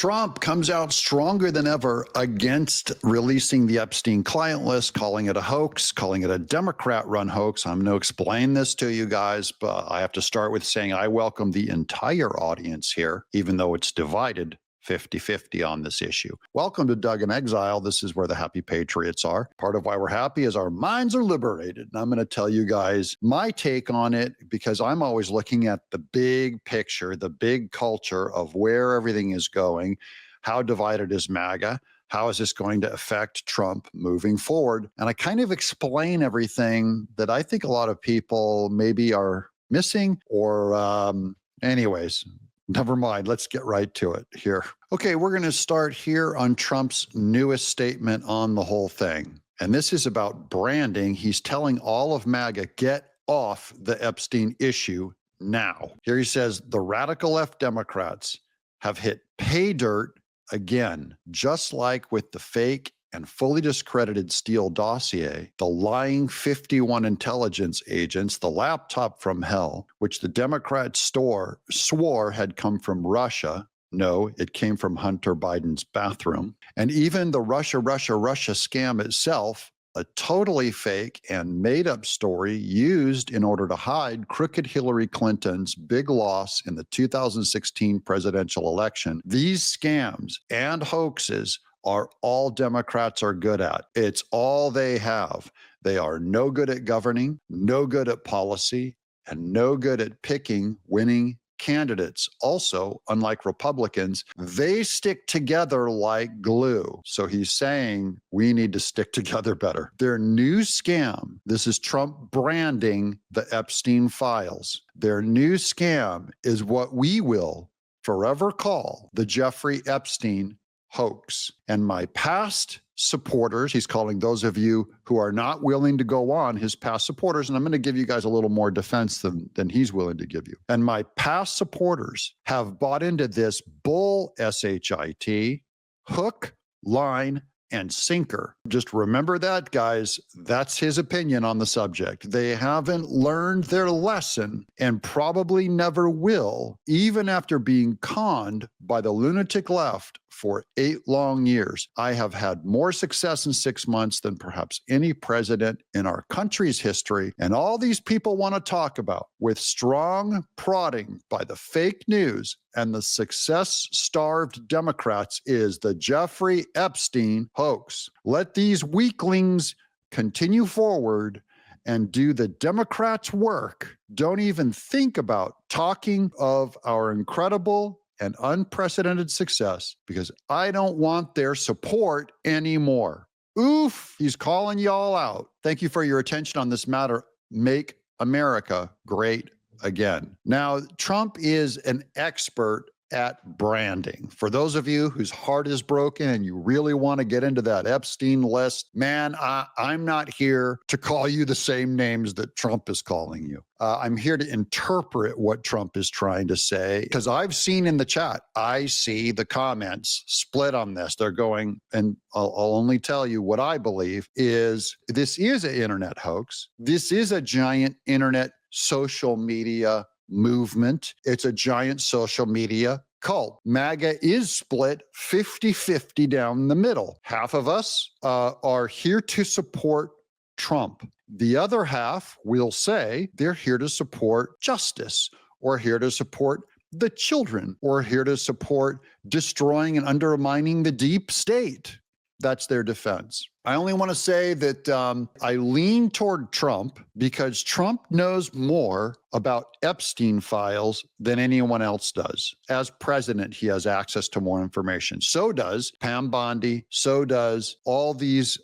Trump comes out stronger than ever against releasing the Epstein client list, calling it a hoax, calling it a Democrat-run hoax. I'm going to explain this to you guys, but I have to start with saying I welcome the entire audience here, even though it's divided 50-50 on this issue. Welcome to Doug in Exile. This is where the happy patriots are. Part of why we're happy is our minds are liberated. And I'm going to tell you guys my take on it because I'm always looking at the big picture, the big culture of where everything is going. How divided is MAGA? How is this going to affect Trump moving forward? And I kind of explain everything that I think a lot of people maybe are missing or anyways. Never mind. Let's get right to it here. Okay, we're going to start here on Trump's newest statement on the whole thing. And this is about branding. He's telling all of MAGA, get off the Epstein issue now. Here he says, the radical left Democrats have hit pay dirt again, just like with the fake and fully discredited Steele dossier, the lying 51 intelligence agents, the laptop from hell, which the Democrats swore had come from Russia. No, it came from Hunter Biden's bathroom. And even the Russia scam itself, a totally fake and made-up story used in order to hide crooked Hillary Clinton's big loss in the 2016 presidential election. These scams and hoaxes are all Democrats are good at. It's all they have. They are no good at governing, no good at policy, and no good at picking winning candidates. Also, unlike Republicans, they stick together like glue. So he's saying we need to stick together better. Their new scam, this is Trump branding the Epstein files. Their new scam is what we will forever call the Jeffrey Epstein hoax. And my past supporters, he's calling those of you who are not willing to go on his past supporters, and I'm going to give you guys a little more defense than he's willing to give you. And my past supporters have bought into this bull SHIT, hook, line, and sinker. Just remember that, guys. That's his opinion on the subject. They haven't learned their lesson and probably never will, even after being conned by the lunatic left for 8 long years. I have had more success in 6 months than perhaps any president in our country's history. And all these people want to talk about, with strong prodding by the fake news and the success-starved Democrats, is the Jeffrey Epstein hoax. Let these weaklings continue forward and do the Democrats' work. Don't even think about talking of our incredible and unprecedented success, because I don't want their support anymore. Oof, he's calling y'all out. Thank you for your attention on this matter. Make America great again. Now, Trump is an expert at branding. For those of you whose heart is broken and you really want to get into that Epstein list, man, I'm not here to call you the same names that Trump is calling you. I'm here to interpret what Trump is trying to say, because I've seen in the chat, I see the comments split on this. They're going, and I'll only tell you what I believe is this is an internet hoax. This is a giant internet social media movement. It's a giant social media cult. MAGA is split 50-50 down the middle. Half of us are here to support Trump. The other half will say they're here to support justice, or here to support the children, or here to support destroying and undermining the deep state. That's their defense. I only want to say that I lean toward Trump because Trump knows more about Epstein files than anyone else does. As president, he has access to more information. So does Pam Bondi. So does all these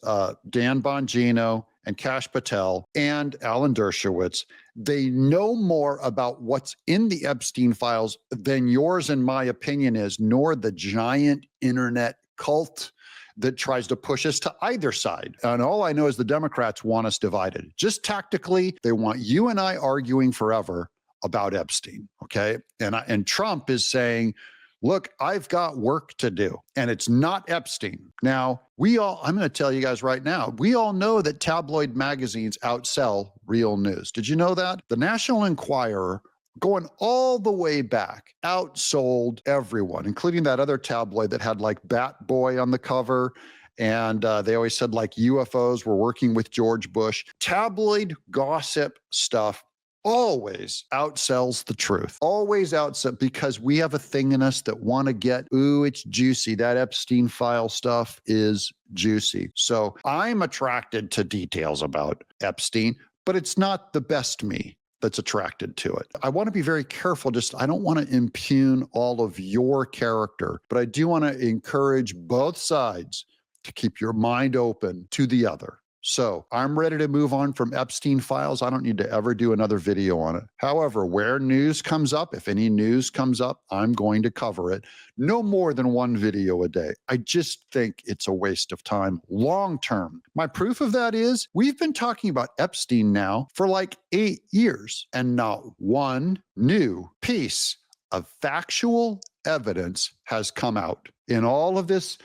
Dan Bongino and Kash Patel and Alan Dershowitz. They know more about what's in the Epstein files than yours and my opinion is, nor the giant internet cult that tries to push us to either side. And all I know is the Democrats want us divided. Just tactically, they want you and I arguing forever about Epstein, okay? And Trump is saying, look, I've got work to do, and it's not Epstein. Now, I'm going to tell you guys right now, we all know that tabloid magazines outsell real news. Did you know that? The National Enquirer going all the way back, outsold everyone, including that other tabloid that had like Bat Boy on the cover. And they always said like UFOs were working with George Bush. Tabloid gossip stuff always outsells the truth, always outsells, because we have a thing in us that want to get, ooh, it's juicy. That Epstein file stuff is juicy. So I'm attracted to details about Epstein, but it's not the best me that's attracted to it. I want to be very careful. I don't want to impugn all of your character, but I do want to encourage both sides to keep your mind open to the other. So I'm ready to move on from Epstein files. I don't need to ever do another video on it. However, where news comes up, if any news comes up, I'm going to cover it. No more than one video a day. I just think it's a waste of time long term. My proof of that is we've been talking about Epstein now for like 8 years, and not one new piece of factual evidence has come out. In all of this,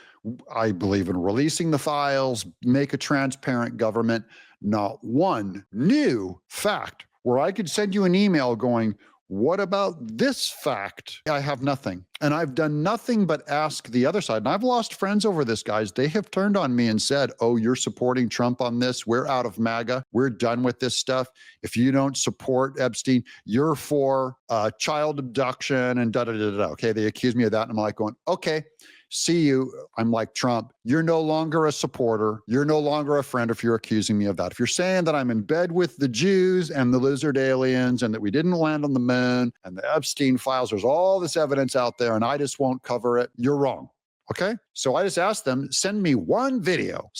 I believe in releasing the files, make a transparent government, not one new fact where I could send you an email going, what about this fact? I have nothing. And I've done nothing but ask the other side. And I've lost friends over this, guys. They have turned on me and said, oh, you're supporting Trump on this. We're out of MAGA. We're done with this stuff. If you don't support Epstein, you're for child abduction and da-da-da-da. Okay, they accuse me of that. And I'm like going, okay, see you. I'm like Trump. You're no longer a supporter. You're no longer a friend if you're accusing me of that. If you're saying that I'm in bed with the Jews and the lizard aliens and that we didn't land on the moon and the Epstein files, there's all this evidence out there and I just won't cover it, you're wrong. Okay? So I just asked them, send me one video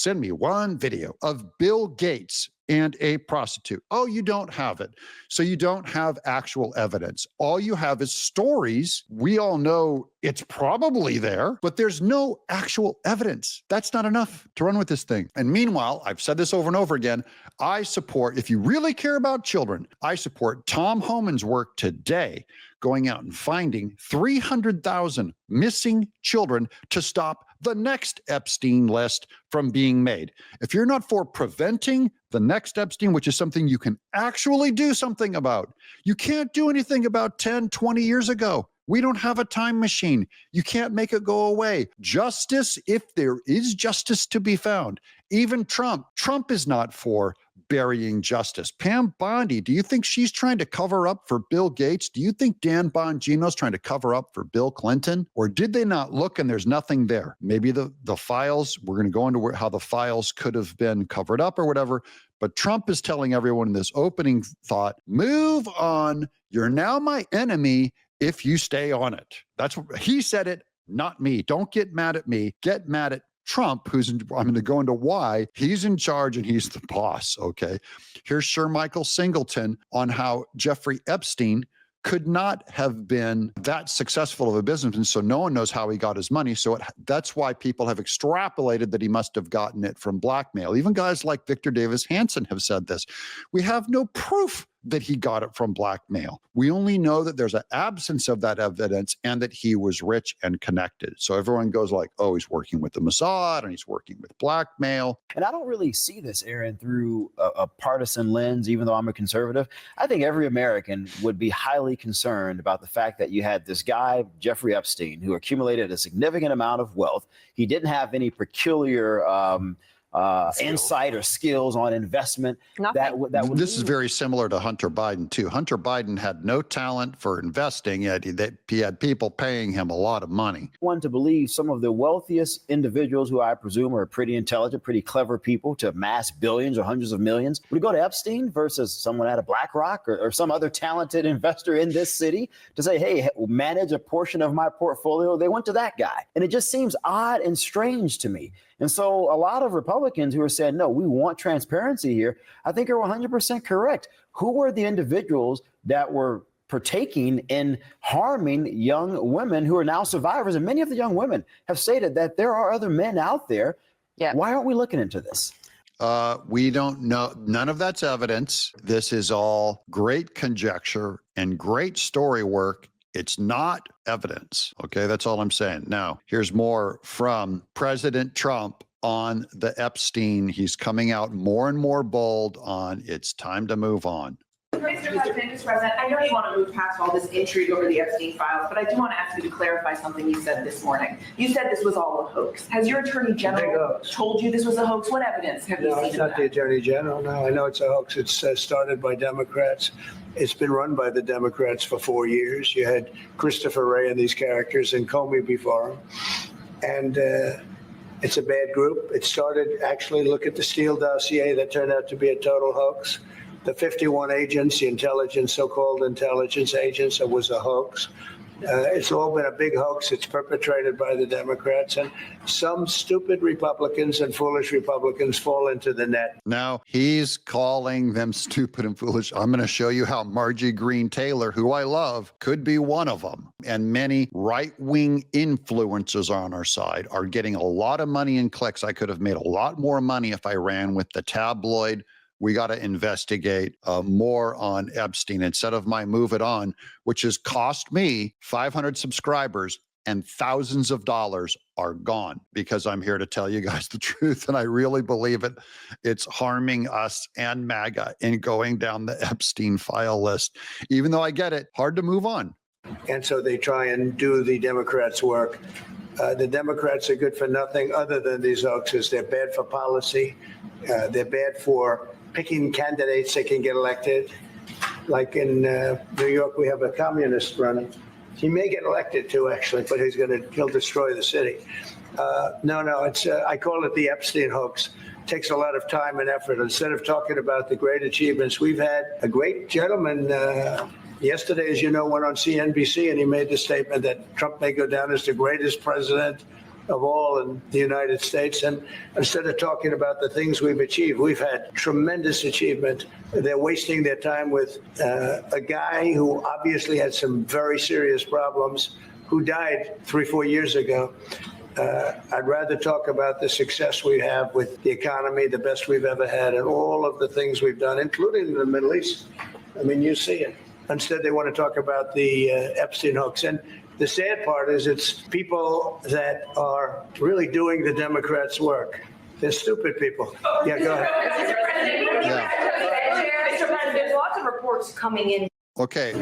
of Bill Gates and a prostitute. Oh, you don't have it. So you don't have actual evidence. All you have is stories. We all know it's probably there, but there's no actual evidence. That's not enough to run with this thing. And meanwhile, I've said this over and over again, I support, if you really care about children, I support Tom Homan's work today, going out and finding 300,000 missing children to stop the next Epstein list from being made. If you're not for preventing the next Epstein, which is something you can actually do something about, you can't do anything about 10, 20 years ago. We don't have a time machine. You can't make it go away. Justice, if there is justice to be found. Even Trump is not for burying justice. Pam Bondi, do you think she's trying to cover up for Bill Gates? Do you think Dan Bongino's trying to cover up for Bill Clinton? Or did they not look and there's nothing there? Maybe the files, we're going to go into how the files could have been covered up or whatever. But Trump is telling everyone in this opening thought, move on. You're now my enemy if you stay on it. That's what he said it, not me. Don't get mad at me. Get mad at Trump, I'm going to go into why he's in charge and he's the boss. Okay. Here's Sir Michael Singleton on how Jeffrey Epstein could not have been that successful of a businessman. So no one knows how he got his money. So that's why people have extrapolated that he must have gotten it from blackmail. Even guys like Victor Davis Hanson have said this. We have no proof that he got it from blackmail. We only know that there's an absence of that evidence and that he was rich and connected. So everyone goes like, oh, he's working with the Mossad and he's working with blackmail. And I don't really see this, Aaron, through a partisan lens, even though I'm a conservative. I think every American would be highly concerned about the fact that you had this guy, Jeffrey Epstein, who accumulated a significant amount of wealth. He didn't have any peculiar insight or skills on investment. This is very similar to Hunter Biden too. Hunter Biden had no talent for investing, yet he had people paying him a lot of money. One to believe some of the wealthiest individuals, who I presume are pretty intelligent, pretty clever people, to amass billions or hundreds of millions, would go to Epstein versus someone at a BlackRock or some other talented investor in this city to say, hey, manage a portion of my portfolio. They went to that guy. And it just seems odd and strange to me. And so a lot of Republicans who are saying, no, we want transparency here, I think are 100% correct. Who were the individuals that were partaking in harming young women who are now survivors? And many of the young women have stated that there are other men out there. Yeah. Why aren't we looking into this? We don't know. None of that's evidence. This is all great conjecture and great story work. It's not evidence. Okay, that's all I'm saying. Now, here's more from President Trump on the Epstein. He's coming out more and more bold on it's time to move on. Mr. President, I know you want to move past all this intrigue over the Epstein files, but I do want to ask you to clarify something you said this morning. You said this was all a hoax. Has your Attorney General told you this was a hoax? What evidence have you seen? No, it's not the Attorney General. No, I know it's a hoax. It's started by Democrats. It's been run by the Democrats for 4 years. You had Christopher Wray and these characters and Comey before him. And it's a bad group. It started, actually, look at the Steele dossier that turned out to be a total hoax. The 51 agents, the intelligence, so-called intelligence agents, it was a hoax. It's all been a big hoax. It's perpetrated by the Democrats, and some stupid Republicans and foolish Republicans fall into the net. Now, he's calling them stupid and foolish. I'm going to show you how Margie Green Taylor, who I love, could be one of them. And many right-wing influencers on our side are getting a lot of money in clicks. I could have made a lot more money if I ran with the tabloid. We got to investigate more on Epstein instead of my Move It On, which has cost me 500 subscribers and thousands of dollars are gone because I'm here to tell you guys the truth. And I really believe it. It's harming us and MAGA in going down the Epstein file list. Even though I get it, hard to move on. And so they try and do the Democrats' work. The Democrats are good for nothing other than these hoaxes. They're bad for policy. They're bad for picking candidates that can get elected. Like in New York, we have a communist running. He may get elected too, actually, but he'll destroy the city. I call it the Epstein hoax. It takes a lot of time and effort. Instead of talking about the great achievements, we've had a great gentleman yesterday, as you know, went on CNBC and he made the statement that Trump may go down as the greatest president of all in the United States. And instead of talking about the things we've achieved, we've had tremendous achievement. They're wasting their time with a guy who obviously had some very serious problems, who died 3-4 years ago. I'd rather talk about the success we have with the economy, the best we've ever had, and all of the things we've done, including in the Middle East. I mean, you see it. Instead, they want to talk about the Epstein hoax. And the sad part is it's people that are really doing the Democrats' work. They're stupid people. Yeah, go ahead. Mr. President, there's lots of reports coming in. Okay,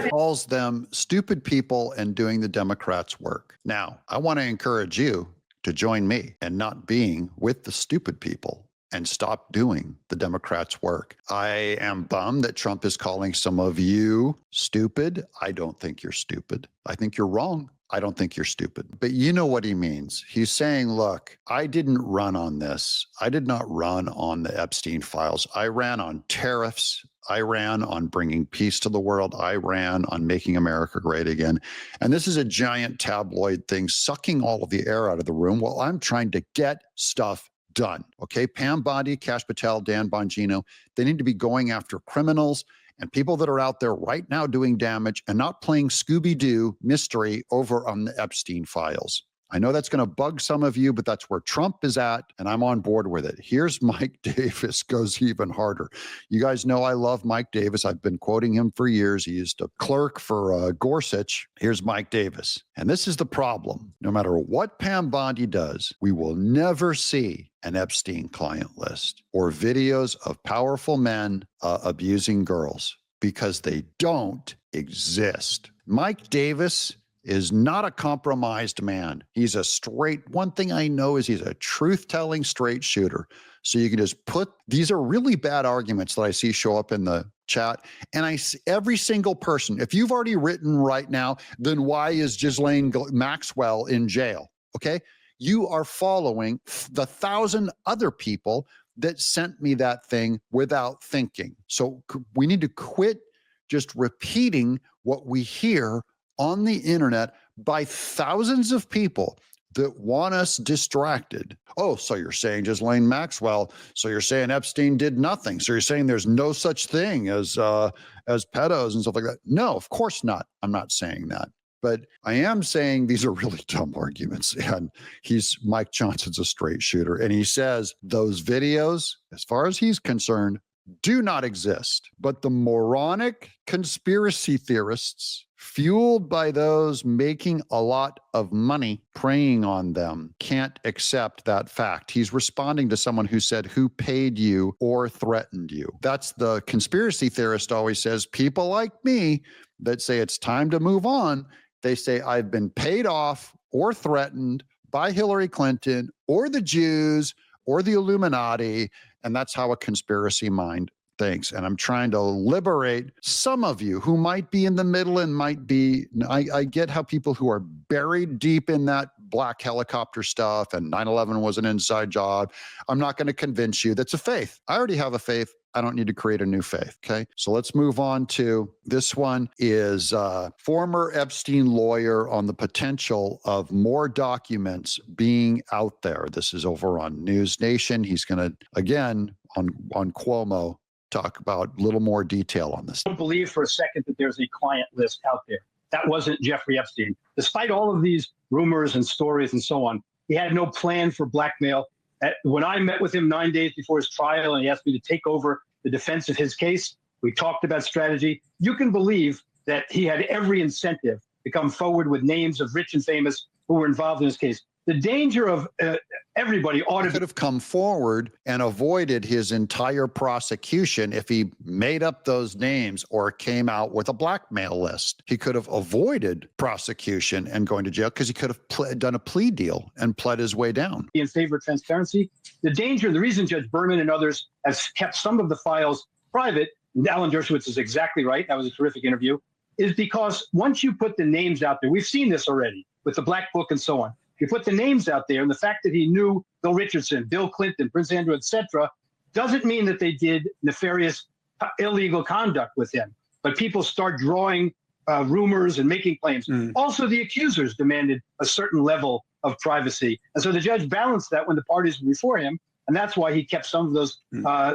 he calls them stupid people and doing the Democrats' work. Now, I want to encourage you to join me in not being with the stupid people and stop doing the Democrats' work. I am bummed that Trump is calling some of you stupid. I don't think you're stupid. I think you're wrong. I don't think you're stupid. But you know what he means. He's saying, look, I didn't run on this. I did not run on the Epstein files. I ran on tariffs. I ran on bringing peace to the world. I ran on making America great again. And this is a giant tabloid thing sucking all of the air out of the room while I'm trying to get stuff done. Okay, Pam Bondi, Kash Patel, Dan Bongino, they need to be going after criminals and people that are out there right now doing damage and not playing Scooby-Doo mystery over on the Epstein files. I know that's going to bug some of you, but that's where Trump is at, and I'm on board with it. Here's Mike Davis, goes even harder. You guys know I love Mike Davis. I've been quoting him for years. He used to clerk for Gorsuch. Here's Mike Davis. And this is the problem. No matter what Pam Bondi does, we will never see an Epstein client list or videos of powerful men abusing girls because they don't exist. Mike Davis is not a compromised man. He's a straight, one thing I know is he's a truth-telling straight shooter. So you can just put, these are really bad arguments that I see show up in the chat. And I see every single person, if you've already written right now, then why is Ghislaine Maxwell in jail? Okay. You are following the 1,000 other people that sent me that thing without thinking. So we need to quit just repeating what we hear on the internet by thousands of people that want us distracted. Oh, so you're saying Ghislaine Maxwell, so you're saying Epstein did nothing. So you're saying there's no such thing as pedos and stuff like that. No, of course not. I'm not saying that. But I am saying these are really dumb arguments. And Mike Johnson's a straight shooter. And he says those videos, as far as he's concerned, do not exist. But the moronic conspiracy theorists fueled by those making a lot of money preying on them, can't accept that fact. He's responding to someone who said, who paid you or threatened you? That's the conspiracy theorist always says, people like me that say it's time to move on. They say, I've been paid off or threatened by Hillary Clinton or the Jews or the Illuminati. And that's how a conspiracy mind thinks. And I'm trying to liberate some of you who might be in the middle and might be, I get how people who are buried deep in that black helicopter stuff and 9/11 was an inside job. I'm not going to convince you that's a faith. I already have a faith. I don't need to create a new faith. Okay. So let's move on to this one is former Epstein lawyer on the potential of more documents being out there. This is over on News Nation. He's going to, again, on Cuomo, talk about a little more detail on this. I don't believe for a second that there's a client list out there. That wasn't Jeffrey Epstein. Despite all of these rumors and stories and so on, he had no plan for blackmail. When I met with him 9 days before his trial and he asked me to take over the defense of his case, we talked about strategy. You can believe that he had every incentive to come forward with names of rich and famous who were involved in this case. The danger of everybody ought to could have come forward and avoided his entire prosecution if he made up those names or came out with a blackmail list. He could have avoided prosecution and going to jail because he could have done a plea deal and pled his way down. be in favor of transparency. The danger, the reason Judge Berman and others have kept some of the files private, and Alan Dershowitz is exactly right, that was a terrific interview, is because once you put the names out there, we've seen this already with the Black Book and so on. You put the names out there, and the fact that he knew Bill Richardson, Bill Clinton, Prince Andrew, etc., doesn't mean that they did nefarious, illegal conduct with him. But people start drawing rumors and making claims. Also, the accusers demanded a certain level of privacy. And so the judge balanced that when the parties were before him, and that's why he kept some of those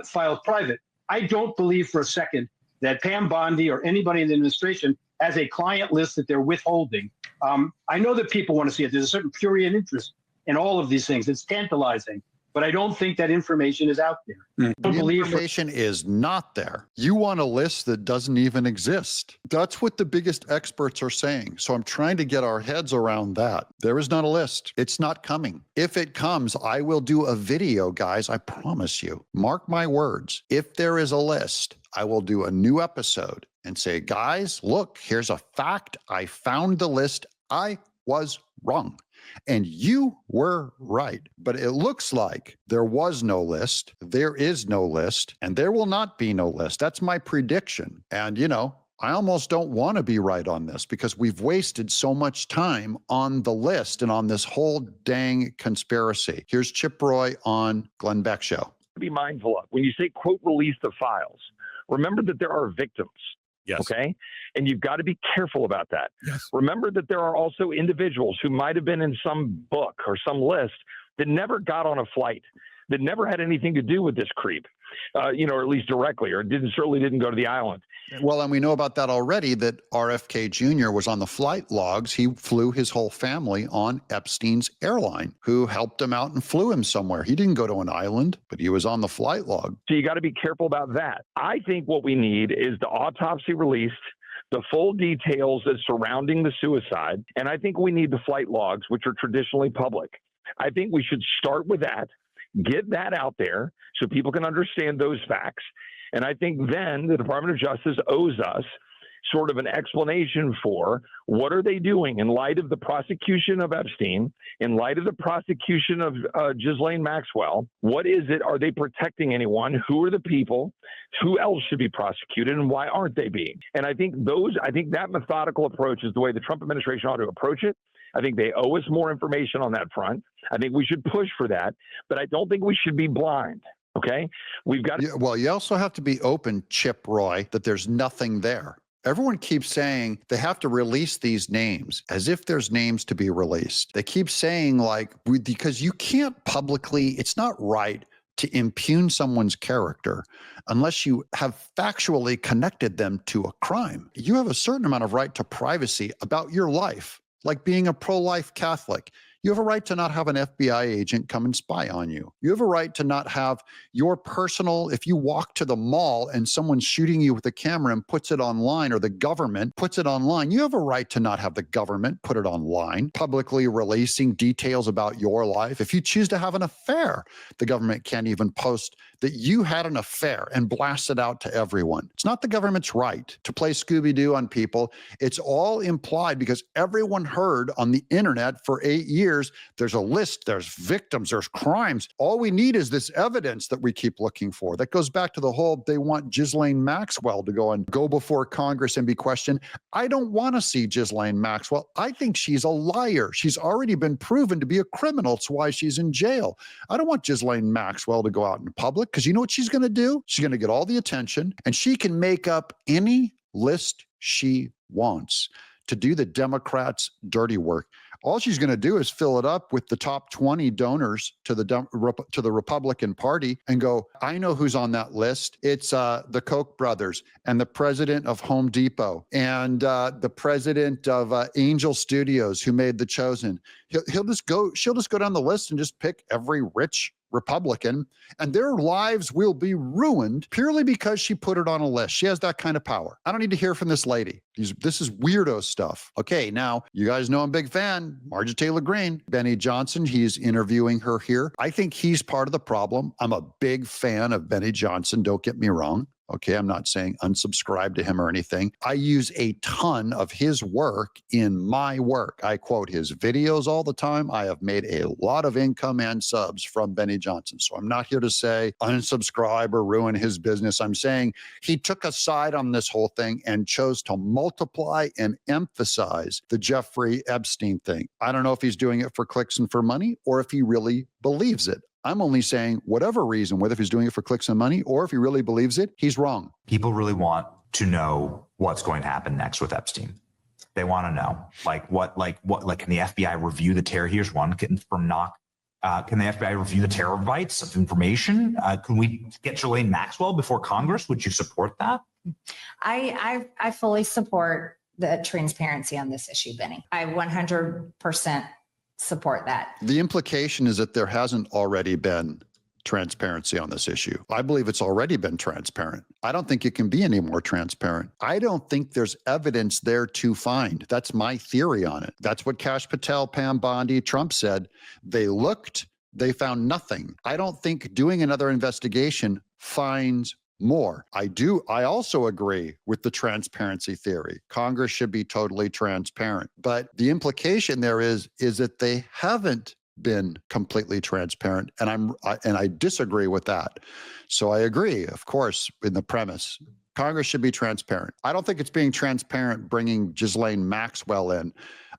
files private. I don't believe for a second that Pam Bondi or anybody in the administration has a client list that they're withholding. I know that people want to see it. There's a certain prurient interest in all of these things. It's tantalizing, but I don't think that information is out there. The information is not there. You want a list that doesn't even exist. That's what the biggest experts are saying. So I'm trying to get our heads around that. There is not a list. It's not coming. If it comes, I will do a video, guys. I promise you. Mark my words. If there is a list, I will do a new episode and say, guys, look, here's a fact. I found the list. I was wrong. And you were right. But it looks like there was no list. There is no list. And there will not be no list. That's my prediction. And, you know, I almost don't want to be right on this because we've wasted so much time on the list and on this whole dang conspiracy. Here's Chip Roy on Glenn Beck Show. Be mindful of when you say, quote, release the files. Remember that there are victims. Yes. Okay. And you've got to be careful about that. Yes. Remember that there are also individuals who might have been in some book or some list that never got on a flight, that never had anything to do with this creep, or at least directly, or certainly didn't go to the island. Well, and we know about that already, that RFK Jr. was on the flight logs. He flew his whole family on Epstein's airline, who helped him out and flew him somewhere. He didn't go to an island, but he was on the flight log. So you got to be careful about that. I think what we need is the autopsy released, the full details that's surrounding the suicide, and I think we need the flight logs, which are traditionally public. I think we should start with that, get that out there so people can understand those facts. And I think then the Department of Justice owes us sort of an explanation for what are they doing in light of the prosecution of Epstein, in light of the prosecution of Ghislaine Maxwell. What is it? Are they protecting anyone? Who are the people? Who else should be prosecuted, and why aren't they being? And I think that methodical approach is the way the Trump administration ought to approach it. I think they owe us more information on that front. I think we should push for that, but I don't think we should be blind. Okay, we've got to. Well, you also have to be open, Chip Roy, that there's nothing there. Everyone keeps saying they have to release these names as if there's names to be released. They keep saying because you can't publicly, it's not right to impugn someone's character unless you have factually connected them to a crime. You have a certain amount of right to privacy about your life, like being a pro-life Catholic. You have a right to not have an FBI agent come and spy on you. You have a right to not have your personal, if you walk to the mall and someone's shooting you with a camera and puts it online, or the government puts it online, you have a right to not have the government put it online, publicly releasing details about your life. If you choose to have an affair, the government can't even post that you had an affair and blast it out to everyone. It's not the government's right to play Scooby-Doo on people. It's all implied because everyone heard on the internet for 8 years, there's a list, there's victims, there's crimes. All we need is this evidence that we keep looking for. That goes back to the whole, they want Ghislaine Maxwell to go before Congress and be questioned. I don't want to see Ghislaine Maxwell. I think she's a liar. She's already been proven to be a criminal. It's why she's in jail. I don't want Ghislaine Maxwell to go out in public, because you know what she's going to do? She's going to get all the attention, and she can make up any list she wants to do the Democrats' dirty work. All she's going to do is fill it up with the top 20 donors to the Republican Party and go, I know who's on that list. It's the Koch brothers and the president of Home Depot and the president of Angel Studios, who made The Chosen. She'll just go down the list and just pick every rich Republican, and their lives will be ruined purely because she put it on a list. She has that kind of power. I don't need to hear from this lady. This is weirdo stuff. Okay, now, you guys know I'm a big fan. Marjorie Taylor Greene, Benny Johnson, he's interviewing her here. I think he's part of the problem. I'm a big fan of Benny Johnson, don't get me wrong. Okay, I'm not saying unsubscribe to him or anything. I use a ton of his work in my work. I quote his videos all the time. I have made a lot of income and subs from Benny Johnson. So I'm not here to say unsubscribe or ruin his business. I'm saying he took a side on this whole thing and chose to multiply and emphasize the Jeffrey Epstein thing. I don't know if he's doing it for clicks and for money or if he really believes it. I'm only saying whatever reason, whether if he's doing it for clicks and money or if he really believes it, he's wrong. People really want to know what's going to happen next with Epstein. They want to know, can the FBI review the terror? Here's one can the FBI review the terabytes of information? Can we get Ghislaine Maxwell before Congress? Would you support that? I fully support the transparency on this issue, Benny. I 100% support that. The implication is that there hasn't already been transparency on this issue. I believe it's already been transparent. I don't think it can be any more transparent. I don't think there's evidence there to find. That's my theory on it. That's what Kash Patel, Pam Bondi, Trump said. They looked, they found nothing. I don't think doing another investigation finds more. I also agree with the transparency theory. Congress should be totally transparent. But the implication there is that they haven't been completely transparent. And I disagree with that. So I agree, of course, in the premise. Congress should be transparent. I don't think it's being transparent bringing Ghislaine Maxwell in,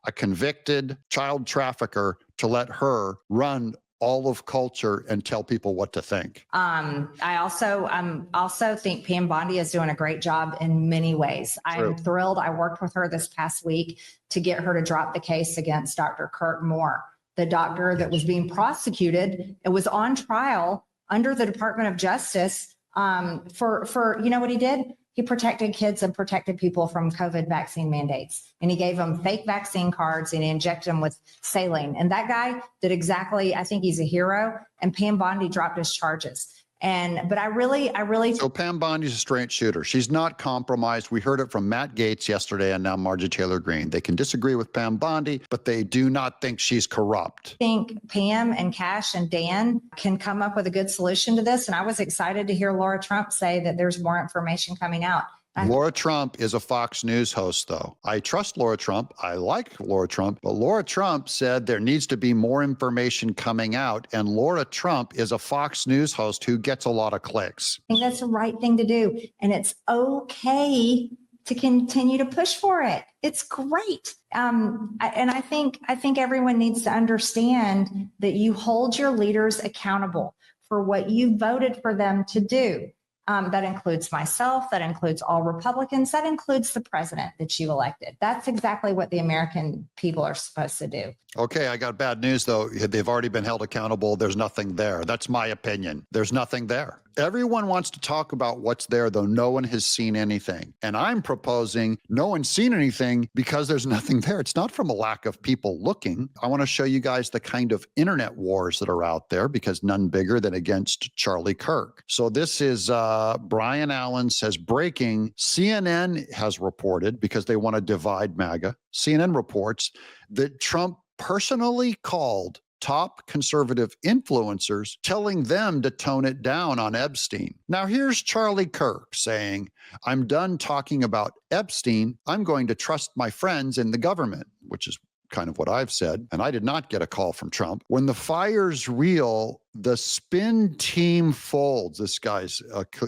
a convicted child trafficker, to let her run all of culture and tell people what to think. I also think Pam Bondi is doing a great job in many ways. True. I'm thrilled. I worked with her this past week to get her to drop the case against Dr. Kirk Moore, the doctor that was being prosecuted. It was on trial under the Department of Justice for you know what he did? He protected kids and protected people from COVID vaccine mandates. And he gave them fake vaccine cards and he injected them with saline. And that guy did exactly, I think he's a hero. And Pam Bondi dropped his charges. But I really. So Pam Bondi's a straight shooter. She's not compromised. We heard it from Matt Gaetz yesterday and now Marjorie Taylor Greene. They can disagree with Pam Bondi, but they do not think she's corrupt. I think Pam and Kash and Dan can come up with a good solution to this. And I was excited to hear Laura Trump say that there's more information coming out. Laura Trump is a Fox News host, though. I trust Laura Trump. I like Laura Trump. But Laura Trump said there needs to be more information coming out. And Laura Trump is a Fox News host who gets a lot of clicks. I think that's the right thing to do. And it's okay to continue to push for it. It's great. I think everyone needs to understand that you hold your leaders accountable for what you voted for them to do. That includes myself, that includes all Republicans, that includes the president that you elected. That's exactly what the American people are supposed to do. Okay, I got bad news, though. They've already been held accountable. There's nothing there. That's my opinion. There's nothing there. Everyone wants to talk about what's there, though no one has seen anything. And I'm proposing no one's seen anything because there's nothing there. It's not from a lack of people looking. I want to show you guys the kind of internet wars that are out there, because none bigger than against Charlie Kirk. So this is Brian Allen says, breaking, CNN has reported, because they want to divide MAGA. CNN reports that Trump personally called top conservative influencers, telling them to tone it down on Epstein. Now, here's Charlie Kirk saying, I'm done talking about Epstein. I'm going to trust my friends in the government, which is kind of what I've said. And I did not get a call from Trump. When the fire's real, the spin team folds. This guy's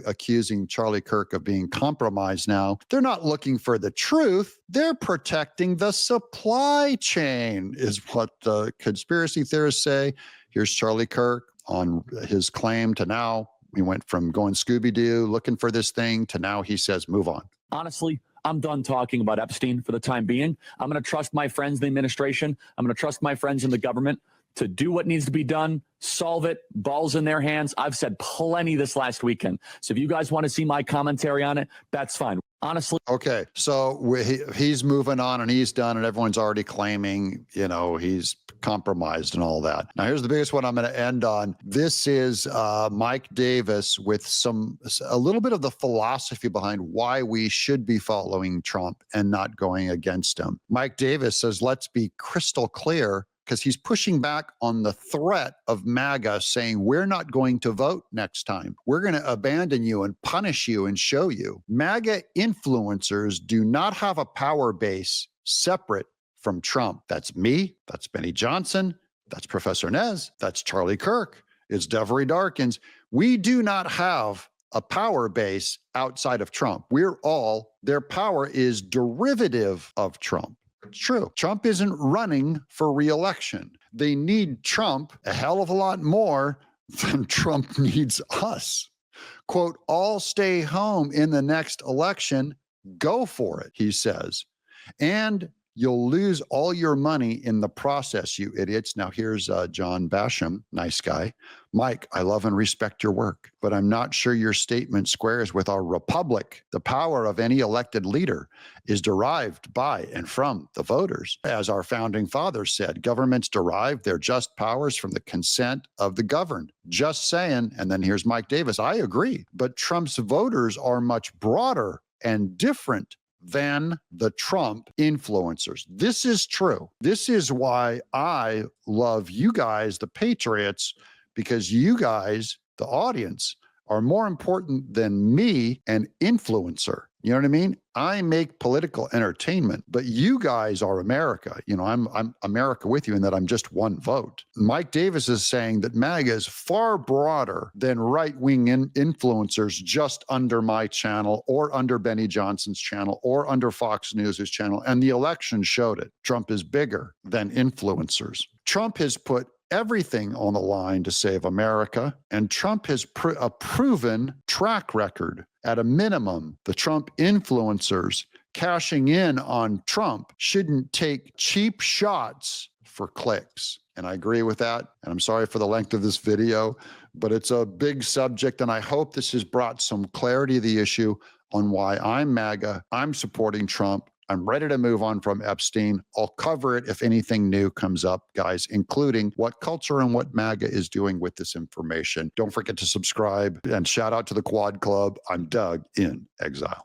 accusing Charlie Kirk of being compromised now. They're not looking for the truth. They're protecting the supply chain, is what the conspiracy theorists say. Here's Charlie Kirk on his claim to now. We went from going Scooby-Doo, looking for this thing, to now he says, move on. Honestly, I'm done talking about Epstein for the time being. I'm going to trust my friends in the administration. I'm going to trust my friends in the government to do what needs to be done, solve it, balls in their hands. I've said plenty this last weekend. So if you guys want to see my commentary on it, that's fine. Honestly. Okay, so he's moving on and he's done, and everyone's already claiming, he's compromised and all that. Now, here's the biggest one I'm going to end on. This is Mike Davis with a little bit of the philosophy behind why we should be following Trump and not going against him. Mike Davis says, let's be crystal clear, because he's pushing back on the threat of MAGA, saying we're not going to vote next time. We're going to abandon you and punish you and show you. MAGA influencers do not have a power base separate from Trump. That's me. That's Benny Johnson. That's Professor Nez. That's Charlie Kirk. It's Devery Darkins. We do not have a power base outside of Trump. Their power is derivative of Trump. It's true. Trump isn't running for re-election. They need Trump a hell of a lot more than Trump needs us. Quote, all stay home in the next election. Go for it, he says. And you'll lose all your money in the process, you idiots. Now, here's John Basham, nice guy. Mike, I love and respect your work, but I'm not sure your statement squares with our republic. The power of any elected leader is derived by and from the voters. As our founding fathers said, governments derive their just powers from the consent of the governed. Just saying. And then here's Mike Davis. I agree, but Trump's voters are much broader and different than the Trump influencers. This is true. This is why I love you guys, the patriots, because you guys, the audience, are more important than me, an influencer. You know what I mean? I make political entertainment, but you guys are America. I'm America with you in that I'm just one vote. Mike Davis is saying that MAGA is far broader than right-wing influencers just under my channel or under Benny Johnson's channel or under Fox News' channel. And the election showed it. Trump is bigger than influencers. Trump has put everything on the line to save America, and Trump has a proven track record. At a minimum, the Trump influencers cashing in on Trump shouldn't take cheap shots for clicks. And I agree with that. And I'm sorry for the length of this video, but it's a big subject, and I hope this has brought some clarity to the issue on why I'm MAGA, I'm supporting Trump, I'm ready to move on from Epstein. I'll cover it if anything new comes up, guys, including what culture and what MAGA is doing with this information. Don't forget to subscribe, and shout out to the Quad Club. I'm Doug in Exile.